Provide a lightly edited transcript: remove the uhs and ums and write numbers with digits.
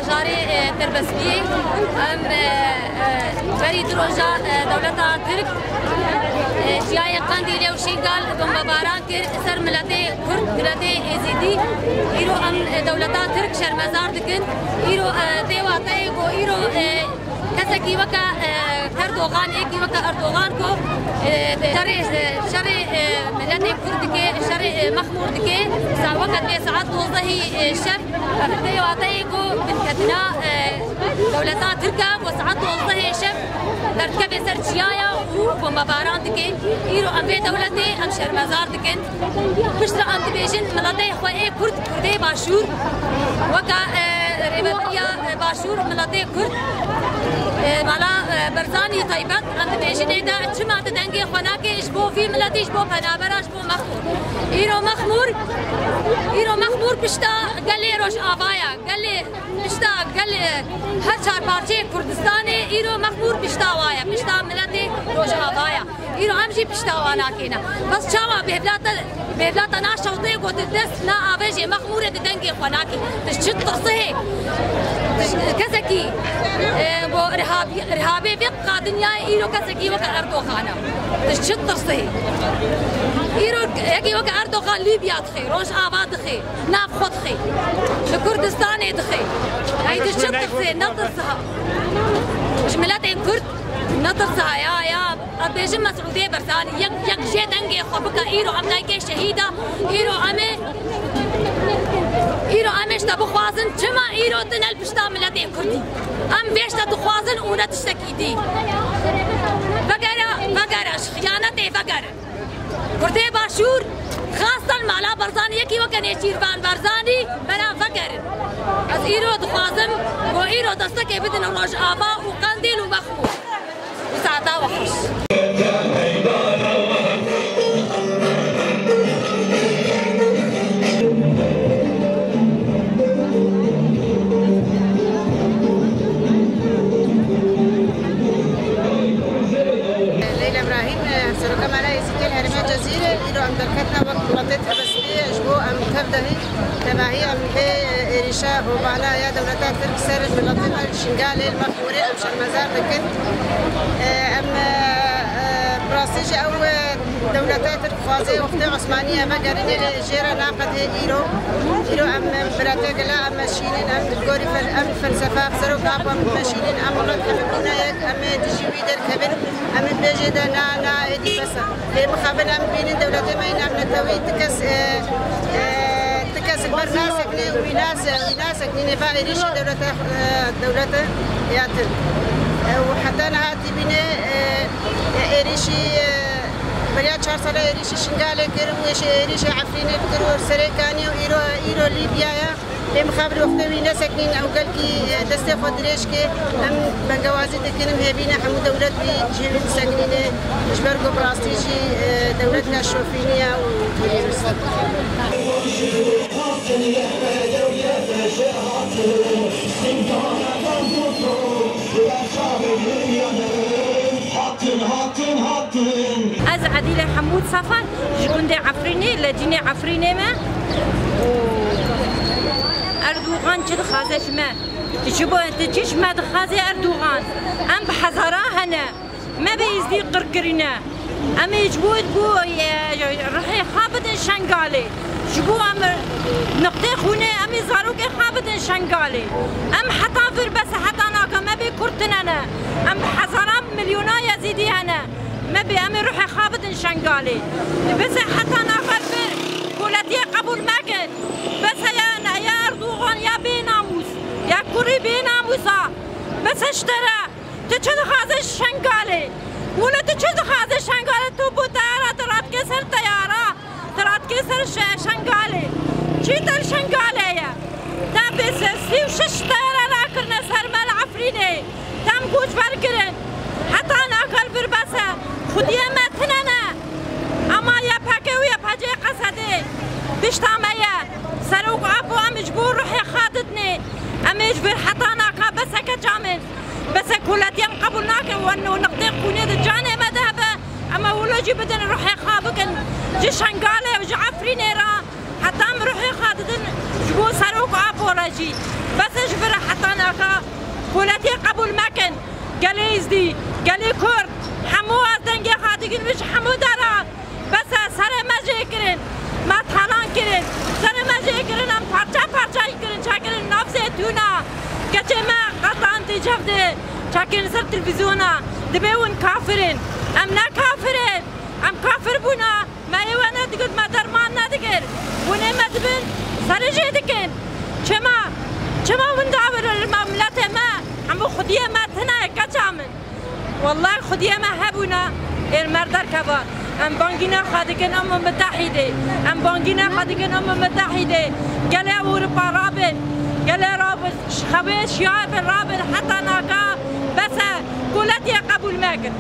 بجاري تربسبي ام بري دروجا دولتا ترك جاي قنديل وشيغال بمباران كر سر ملتي كرد ملتي ازيدي ايرو ام دولتا ترك شرمزار دكن ايرو ديواتي و ايرو كسكي وكا اردوغان ايكي وكا اردوغان كو شري ملتي كرد كي شري مخمور دكي ساعة وقت ساعات توضحي الشب ديواتي كو بنكتنا دولتا تركا وساعات توضحي الشب تركب سر جيايا ومباران دكي ايرو ام بي دولتي ام شرمزار دكن بشرا ام دبيجن ملتي خوي كرد كردي باشور وكا ريبتيا باشور ملتي كرد مالا برزاني طيبات ام دبيجن اذا تشما تدنگي خناكي اشبو في ملتي اشبو بنابر اشبو مخمور ايرو مخمور بشتا قال لي روش افايا قال لي بشتا قال لي هر چار پارچه كردستاني ايرو مخمور بشتا وايا بشتا ملتي روش افايا ايرو امشي بشتا وانا كينا بس شاوا بهبلاتا نا شوطي قوت الدس نا افاجي مخمورة دنگي خناكي تشت تصهي كسكي بو ارهابي بقى دنيا ايرو كسكي وكا اردوغانا تشت تصهي ايرو يكي وكا اردوغان ليبيا تخي روش افا تخي ناف خود خي لكردستان تخي هاي تشت تصهي نطرسها مش ملاتي كرد نطرسها يا بيجم مسعودية برساني يك جي دنگي خبكا ايرو ام نايكي شهيدة ايرو امش تبخوازن چما ايرو تنل بشتا ملتي كردي ام بيشتا تخوازن اونا تشتكي دي فقرش خيانتي فقر كردي باشور خاصة مالا برزاني يكي وكني شيربان برزاني بنا فقر از ايرو تخوازم و ايرو دستكي بدن روش آبا وقنديل ومخمور وساعتا وخش إيريشا وبعلا يا دولتات ترك سرج باللطيفة الشنقالي المخوري أم شرمزار دكت أم براسيجي أو دولتات ترك خوازي وقت عثمانية مقرني جيرا ناقد إيرو أم براتيق لا أم ماشينين أم القوري أم الفلسفة بسروك أبو أم ماشينين أم الله تحبكونا يك أم تجيبي در كبير أم بيجي دا نا إيدي بس هي مخابل أم بين دولتي ما ينام نتوي تكس برناسك ويناسك نبا إيريشي دولته ياتل وحتى أنا هاتي بني إيريشي بريا 4 سنة إيريشي شنقالي كرم ويش إيريشي عفريني بكرور سريكاني وإيرو ليبيا لي مخابر وقت ويناسك نين أو قالكي دستي خدريش كي أم بنجوازي تكلم هبينا حمو دولت بجيل ساكنين جبرقو براستيجي دولتنا الشوفينية از عديلة حمود صفا جكوندي عفريني لديني عفريني ما أردوغان جد خازش ما تجيبو تجيش ما دخازي أردوغان أم بحزارا هنا ما بيزدي قرقرنا أم يجبود بو رحي خابد شنقالي جبو أم نقطة خونة أم زاروك خابد شنقالي أم حطافر بس حتى ناكا ما بيكرتنا أم بحزارا مليونا يزيدي هنا ما بي أم روحي خابد شنقالي بس حتى ناكا كولتي قبول ماكن بس يا أردوغان يا بيناموس يا كوري بيناموسا بس اشترى تشد خازش شنقالي ولا تشد خازش شنقالي تو بو طيارة ترات كسر طيارة ترات كسر شنقالي چيتر شنقالي يا تا بس 36 طيارة لاكرنا سرمال عفريني تم كوش بركرن حتى ناكل بربسة خديه متننا اما يا باكي ويا باجي قصدي بشتامية سروق أبو أمجبور روحي خاطتني أمجبر حتى ناكا بس كجامل بس كلت يم قبلناك وانو نقدر كوني دجاني ما ذهبه اما ولا جي بدن روحي خابكن جي شنقالي وجي عفريني را حتى روحي خاطتن جبو سروق أبو راجي بس اجبر حتى كولتي قبول مكن قالي يزدي قالي كرد حمو دنگي خادقين مش حمو دارا بس سر مجي كرن ما تحالان كرن سر مجي كرن ام پارچا پارچا كرن چاكرن نفسه تونا كچه ما قطعان تجفده چاكرن سر تلفزيونا دبيون كافرين ام نا كافرين ام كافر بونا ما يوانا دقود ما درمان ندقر بونه مدبن سر جي دكن چما من دعور المملت ما همو خودیه ما تنه کچامن والله خودیه ما هبونا المردر کبا ام بانگینا خادکن متحده ام بانگینا خادکن متحده گله اروپا رابن گله رابن خویش یا رابن حتی ناکا بس کولتی قبول مکن